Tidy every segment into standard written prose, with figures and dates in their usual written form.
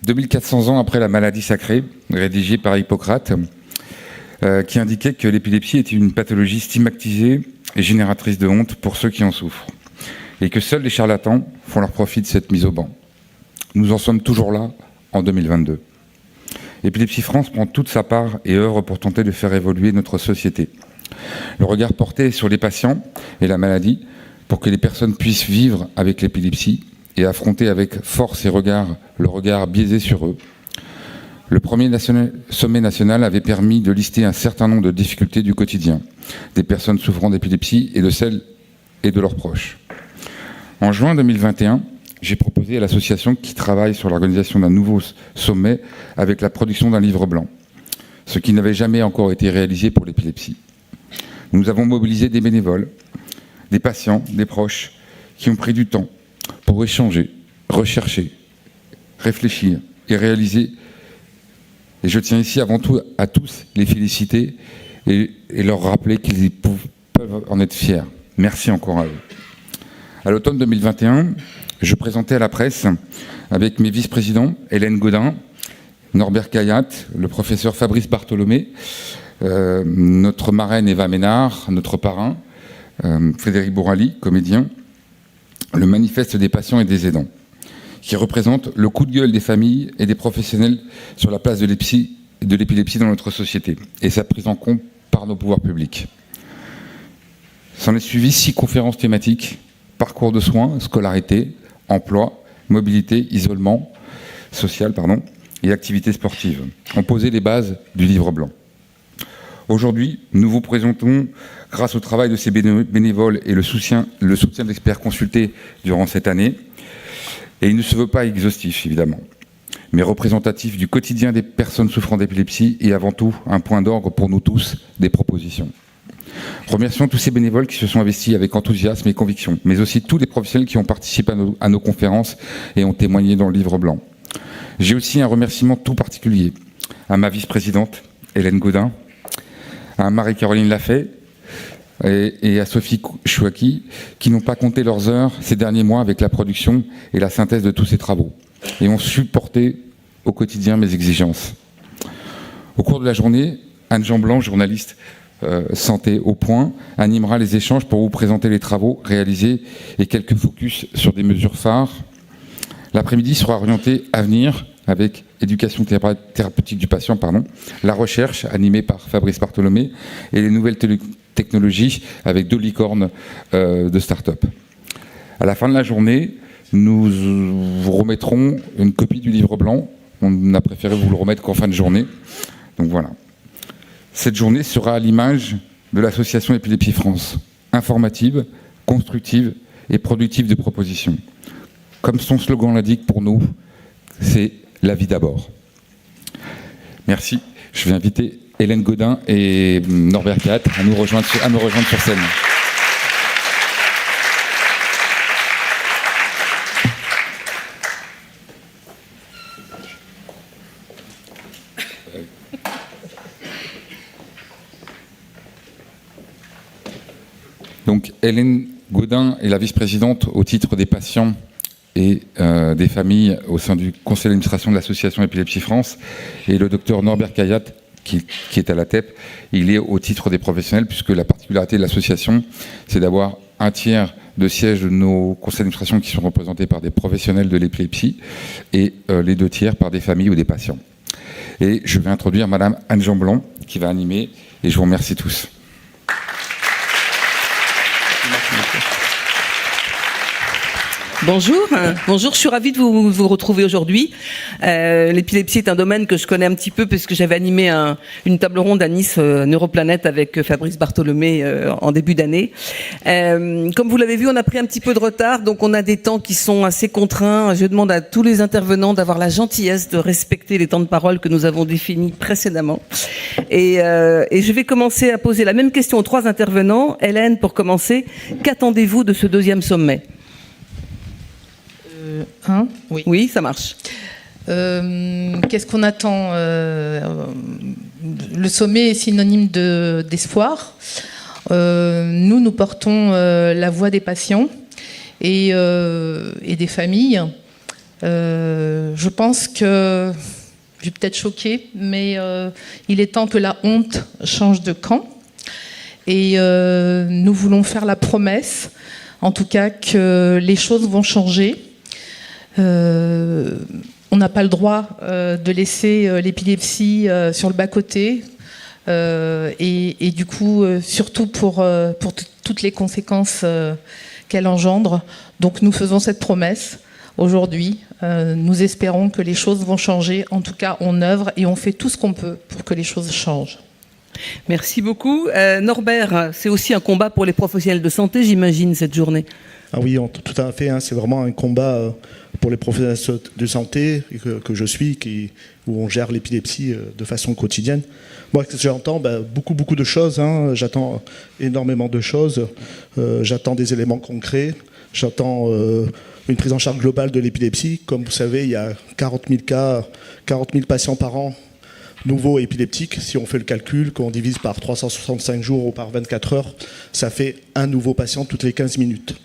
2400 ans après la maladie sacrée, rédigée par Hippocrate, qui indiquait que l'épilepsie était une pathologie stigmatisée et génératrice de honte pour ceux qui en souffrent, et que seuls les charlatans font leur profit de cette mise au banc. Nous en sommes toujours là en 2022. Épilepsie France prend toute sa part et œuvre pour tenter de faire évoluer notre société. Le regard porté sur les patients et la maladie pour que les personnes puissent vivre avec l'épilepsie et affronter avec force et le regard biaisé sur eux. Le premier sommet national avait permis de lister un certain nombre de difficultés du quotidien des personnes souffrant d'épilepsie et de celles et de leurs proches. En juin 2021, j'ai proposé à l'association qui travaille sur l'organisation d'un nouveau sommet avec la production d'un livre blanc, ce qui n'avait jamais encore été réalisé pour l'épilepsie. Nous avons mobilisé des bénévoles, des patients, des proches, qui ont pris du temps pour échanger, rechercher, réfléchir et réaliser. Et je tiens ici avant tout à tous les féliciter et leur rappeler qu'ils peuvent en être fiers. Merci encore à eux. À l'automne 2021, je présentais à la presse, avec mes vice-présidents, Hélène Gaudin, Norbert Kayat, le professeur Fabrice Bartholomé, notre marraine Eva Ménard, notre parrain, Frédéric Bourali, comédien, le manifeste des patients et des aidants, qui représente le coup de gueule des familles et des professionnels sur la place de l'épilepsie dans notre société et sa prise en compte par nos pouvoirs publics. S'en est suivi 6 conférences thématiques: parcours de soins, scolarité, emploi, mobilité, isolement social, et activités sportives, ont posé les bases du livre blanc. Aujourd'hui, nous vous présentons, grâce au travail de ces bénévoles et le soutien d'experts consultés durant cette année, et il ne se veut pas exhaustif, évidemment, mais représentatif du quotidien des personnes souffrant d'épilepsie et avant tout un point d'orgue pour nous tous, des propositions. Remercions tous ces bénévoles qui se sont investis avec enthousiasme et conviction, mais aussi tous les professionnels qui ont participé à nos conférences et ont témoigné dans le livre blanc. J'ai aussi un remerciement tout particulier à ma vice-présidente, Hélène Gaudin, à Marie-Caroline Lafay et à Sophie Chouaki, qui n'ont pas compté leurs heures ces derniers mois avec la production et la synthèse de tous ces travaux, et ont supporté au quotidien mes exigences. Au cours de la journée, Anne Jean-Blanc, journaliste santé au point, animera les échanges pour vous présenter les travaux réalisés et quelques focus sur des mesures phares. L'après-midi sera orienté avenir avec éducation thérapeutique du patient, la recherche animée par Fabrice Bartholomé et les nouvelles technologies avec 2 licornes de start-up. À la fin de la journée, nous vous remettrons une copie du livre blanc. On a préféré vous le remettre qu'en fin de journée. Donc voilà. Cette journée sera à l'image de l'association Épilepsie France, informative, constructive et productive de propositions. Comme son slogan l'indique pour nous, c'est la vie d'abord. Merci. Je vais inviter Hélène Gaudin et Norbert Kayat à me rejoindre sur scène. Donc, Hélène Gaudin est la vice-présidente au titre des patients et des familles au sein du conseil d'administration de l'association Épilepsie France, et le docteur Norbert Kayat, qui est à la TEP, il est au titre des professionnels, puisque la particularité de l'association, c'est d'avoir un tiers de sièges de nos conseils d'administration qui sont représentés par des professionnels de l'épilepsie et les 2 tiers par des familles ou des patients. Et je vais introduire Madame Anne Jean-Blanc qui va animer, et je vous remercie tous. Bonjour, je suis ravie de vous retrouver aujourd'hui. L'épilepsie est un domaine que je connais un petit peu puisque j'avais animé une table ronde à Nice, Neuroplanète, avec Fabrice Bartholomé en début d'année. Comme vous l'avez vu, on a pris un petit peu de retard, donc on a des temps qui sont assez contraints. Je demande à tous les intervenants d'avoir la gentillesse de respecter les temps de parole que nous avons définis précédemment. Et je vais commencer à poser la même question aux 3 intervenants. Hélène, pour commencer, qu'attendez-vous de ce 2e sommet ? Oui, ça marche. Qu'est-ce qu'on attend ? Le sommet est synonyme d'espoir. Nous portons la voix des patients et des familles. Je pense que, je vais peut-être choquer, mais il est temps que la honte change de camp. Et nous voulons faire la promesse, en tout cas, que les choses vont changer. On n'a pas le droit de laisser l'épilepsie sur le bas-côté. Et du coup, surtout pour toutes les conséquences qu'elle engendre. Donc nous faisons cette promesse aujourd'hui. Nous espérons que les choses vont changer. En tout cas, on œuvre et on fait tout ce qu'on peut pour que les choses changent. Merci beaucoup. Norbert, c'est aussi un combat pour les professionnels de santé, j'imagine, cette journée. Ah oui, tout à fait. C'est vraiment un combat pour les professionnels de santé que je suis, où on gère l'épilepsie de façon quotidienne. Moi, j'entends beaucoup de choses. J'attends énormément de choses. J'attends des éléments concrets. J'attends une prise en charge globale de l'épilepsie. Comme vous savez, il y a 40 000 patients par an nouveaux épileptiques. Si on fait le calcul, qu'on divise par 365 jours ou par 24 heures, ça fait un nouveau patient toutes les 15 minutes.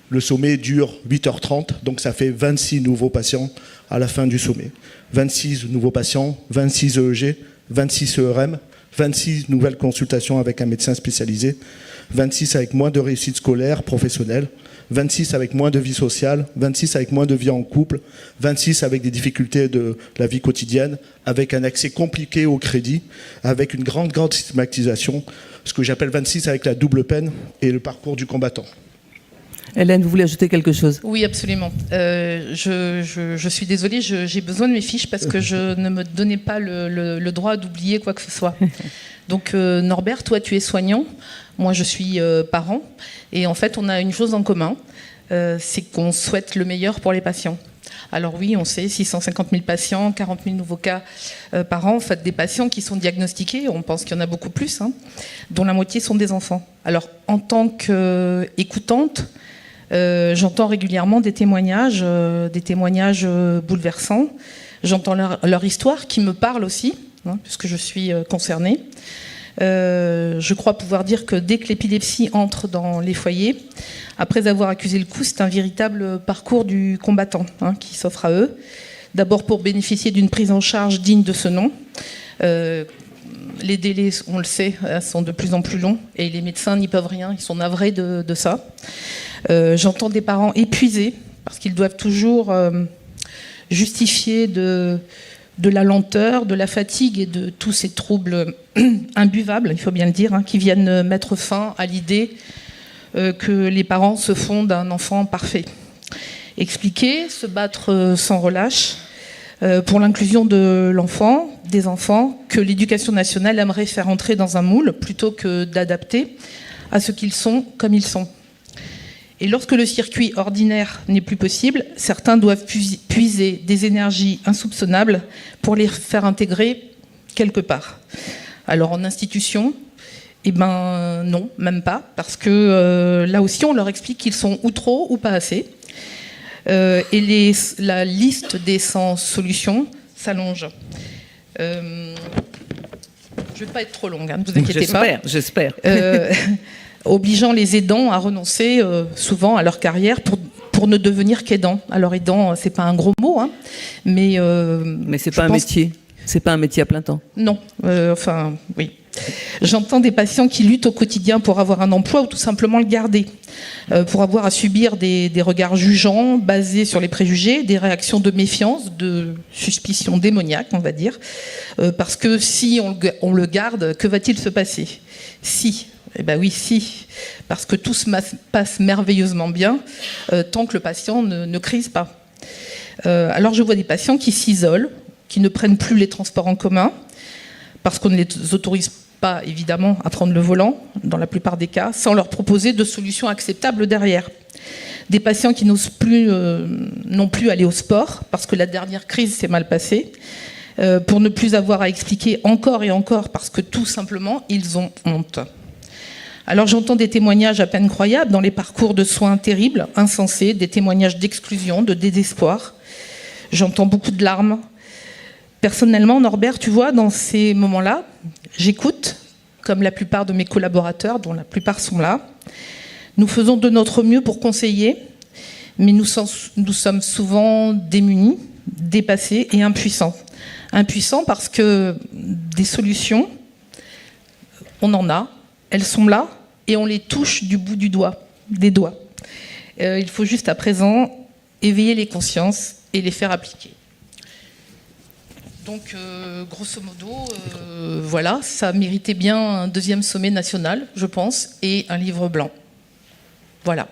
Le sommet dure 8h30, donc ça fait 26 nouveaux patients à la fin du sommet. 26 nouveaux patients, 26 EEG, 26 ERM, 26 nouvelles consultations avec un médecin spécialisé, 26 avec moins de réussite scolaire, professionnelle, 26 avec moins de vie sociale, 26 avec moins de vie en couple, 26 avec des difficultés de la vie quotidienne, avec un accès compliqué au crédit, avec une grande stigmatisation, ce que j'appelle 26 avec la double peine et le parcours du combattant. Hélène, vous voulez ajouter quelque chose? Oui, absolument. Je suis désolée, j'ai besoin de mes fiches parce que je ne me donnais pas le droit d'oublier quoi que ce soit. Donc Norbert, toi tu es soignant, moi je suis parent, et en fait on a une chose en commun, c'est qu'on souhaite le meilleur pour les patients. Alors oui, on sait, 650 000 patients, 40 000 nouveaux cas par an, en fait des patients qui sont diagnostiqués, on pense qu'il y en a beaucoup plus, dont la moitié sont des enfants. Alors en tant qu'écoutante, j'entends régulièrement des témoignages bouleversants. J'entends leur histoire qui me parle aussi, puisque je suis concernée. Je crois pouvoir dire que dès que l'épilepsie entre dans les foyers, après avoir accusé le coup, c'est un véritable parcours du combattant qui s'offre à eux. D'abord pour bénéficier d'une prise en charge digne de ce nom. Les délais, on le sait, sont de plus en plus longs et les médecins n'y peuvent rien, ils sont navrés de ça. J'entends des parents épuisés parce qu'ils doivent toujours justifier de la lenteur, de la fatigue et de tous ces troubles imbuvables, il faut bien le dire, qui viennent mettre fin à l'idée que les parents se font d'un enfant parfait. Expliquer, se battre sans relâche pour l'inclusion de l'enfant, des enfants, que l'éducation nationale aimerait faire entrer dans un moule plutôt que d'adapter à ce qu'ils sont comme ils sont. Et lorsque le circuit ordinaire n'est plus possible, certains doivent puiser des énergies insoupçonnables pour les faire intégrer quelque part. Alors en institution, non, même pas, parce que là aussi on leur explique qu'ils sont ou trop ou pas assez. Et la liste des sans solutions s'allonge. Je ne vais pas être trop longue, ne vous inquiétez pas. J'espère. Obligeant les aidants à renoncer souvent à leur carrière pour ne devenir qu'aidants. Alors aidant, c'est pas un gros mot, mais c'est pas un métier. C'est pas un métier à plein temps. Non, oui. J'entends des patients qui luttent au quotidien pour avoir un emploi ou tout simplement le garder, pour avoir à subir des regards jugeants basés sur les préjugés, des réactions de méfiance, de suspicion démoniaque, on va dire, parce que si on le garde, que va-t-il se passer? Si. Eh bien oui, si, parce que tout se passe merveilleusement bien tant que le patient ne crise pas. Alors je vois des patients qui s'isolent, qui ne prennent plus les transports en commun, parce qu'on ne les autorise pas, évidemment, à prendre le volant, dans la plupart des cas, sans leur proposer de solutions acceptables derrière. Des patients qui n'osent plus non plus aller au sport, parce que la dernière crise s'est mal passée, pour ne plus avoir à expliquer encore et encore, parce que tout simplement, ils ont honte. Alors j'entends des témoignages à peine croyables dans les parcours de soins terribles, insensés, des témoignages d'exclusion, de désespoir. J'entends beaucoup de larmes. Personnellement, Norbert, tu vois, dans ces moments-là, j'écoute, comme la plupart de mes collaborateurs, dont la plupart sont là. Nous faisons de notre mieux pour conseiller, mais nous sommes souvent démunis, dépassés et impuissants. Impuissants parce que des solutions, on en a, elles sont là, et on les touche du bout des doigts. Il faut juste à présent éveiller les consciences et les faire appliquer. Donc, grosso modo, voilà, ça méritait bien un deuxième sommet national, je pense, et un livre blanc. Voilà.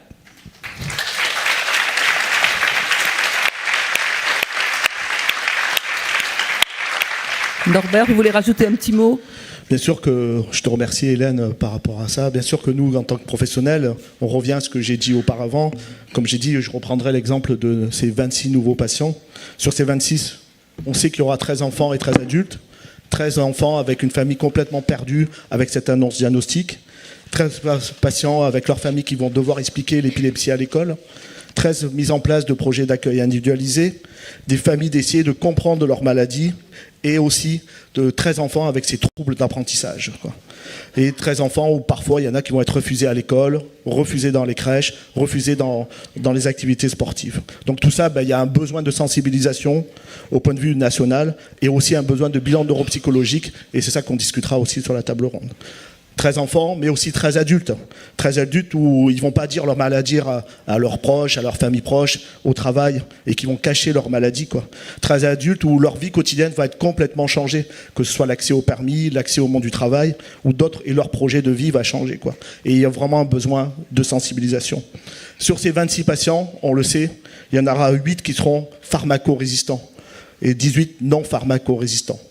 Norbert, vous voulez rajouter un petit mot ? Bien sûr que je te remercie, Hélène, par rapport à ça. Bien sûr que nous, en tant que professionnels, on revient à ce que j'ai dit auparavant. Comme j'ai dit, je reprendrai l'exemple de ces 26 nouveaux patients. Sur ces 26, on sait qu'il y aura 13 enfants et 13 adultes. 13 enfants avec une famille complètement perdue avec cette annonce diagnostique. 13 patients avec leur famille qui vont devoir expliquer l'épilepsie à l'école. 13 mises en place de projets d'accueil individualisés. Des familles d'essayer de comprendre leur maladie. Et aussi de 13 enfants avec ces troubles d'apprentissage. Et 13 enfants où parfois il y en a qui vont être refusés à l'école, refusés dans les crèches, refusés dans les activités sportives. Donc tout ça, il y a un besoin de sensibilisation au point de vue national et aussi un besoin de bilan neuropsychologique. Et c'est ça qu'on discutera aussi sur la table ronde. 13 enfants, mais aussi 13 adultes. 13 adultes où ils ne vont pas dire leur maladie à leurs proches, à leurs familles proches, au travail, et qui vont cacher leur maladie, quoi. 13 adultes où leur vie quotidienne va être complètement changée, que ce soit l'accès au permis, l'accès au monde du travail, ou d'autres, et leur projet de vie va changer, quoi. Et il y a vraiment un besoin de sensibilisation. Sur ces 26 patients, on le sait, il y en aura 8 qui seront pharmacorésistants, et 18 non pharmacorésistants.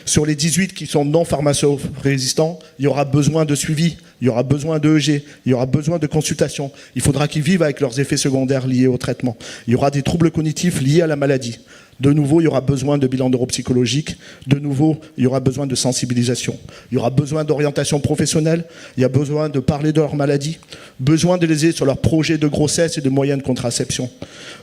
Sur les 18 qui sont non pharmacorésistants, il y aura besoin de suivi, il y aura besoin d'EEG, il y aura besoin de consultation. Il faudra qu'ils vivent avec leurs effets secondaires liés au traitement. Il y aura des troubles cognitifs liés à la maladie. De nouveau, il y aura besoin de bilan neuropsychologique. De nouveau, il y aura besoin de sensibilisation. Il y aura besoin d'orientation professionnelle. Il y a besoin de parler de leur maladie. Besoin de les aider sur leurs projets de grossesse et de moyens de contraception.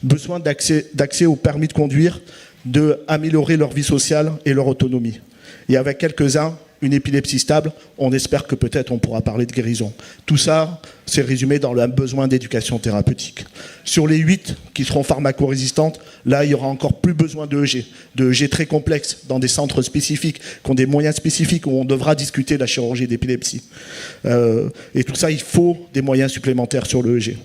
Besoin d'accès au permis de conduire, d'améliorer leur vie sociale et leur autonomie. Et avec quelques-uns, une épilepsie stable, on espère que peut-être on pourra parler de guérison. Tout ça, c'est résumé dans le besoin d'éducation thérapeutique. Sur les 8 qui seront pharmacorésistantes, là, il y aura encore plus besoin d'EEG très complexes, dans des centres spécifiques, qui ont des moyens spécifiques, où on devra discuter de la chirurgie d'épilepsie. Et tout ça, il faut des moyens supplémentaires sur l'EEG.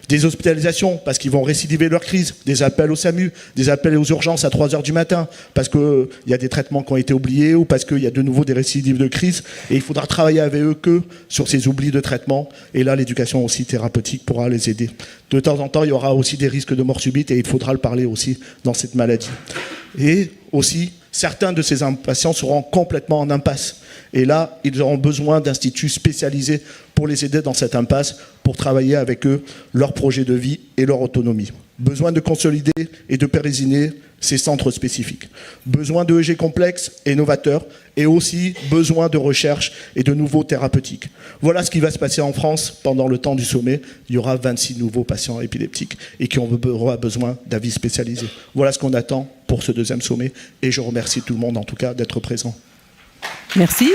Des hospitalisations, parce qu'ils vont récidiver leur crise, des appels au SAMU, des appels aux urgences à 3h du matin, parce qu'il y a des traitements qui ont été oubliés, ou parce qu'il y a de nouveau des récidives de crise, et il faudra travailler avec eux sur ces oublis de traitement, et là, l'éducation aussi thérapeutique pourra les aider. De temps en temps, il y aura aussi des risques de mort subite, et il faudra le parler aussi dans cette maladie. Et aussi, certains de ces patients seront complètement en impasse. Et là, ils auront besoin d'instituts spécialisés pour les aider dans cette impasse, pour travailler avec eux leur projet de vie et leur autonomie. Besoin de consolider et de pérenniser ces centres spécifiques. Besoin d'EEG complexes et novateurs, et aussi besoin de recherche et de nouveaux thérapeutiques. Voilà ce qui va se passer en France pendant le temps du sommet. Il y aura 26 nouveaux patients épileptiques et qui auront besoin d'avis spécialisés. Voilà ce qu'on attend pour ce deuxième sommet, et je remercie tout le monde en tout cas d'être présent. Merci.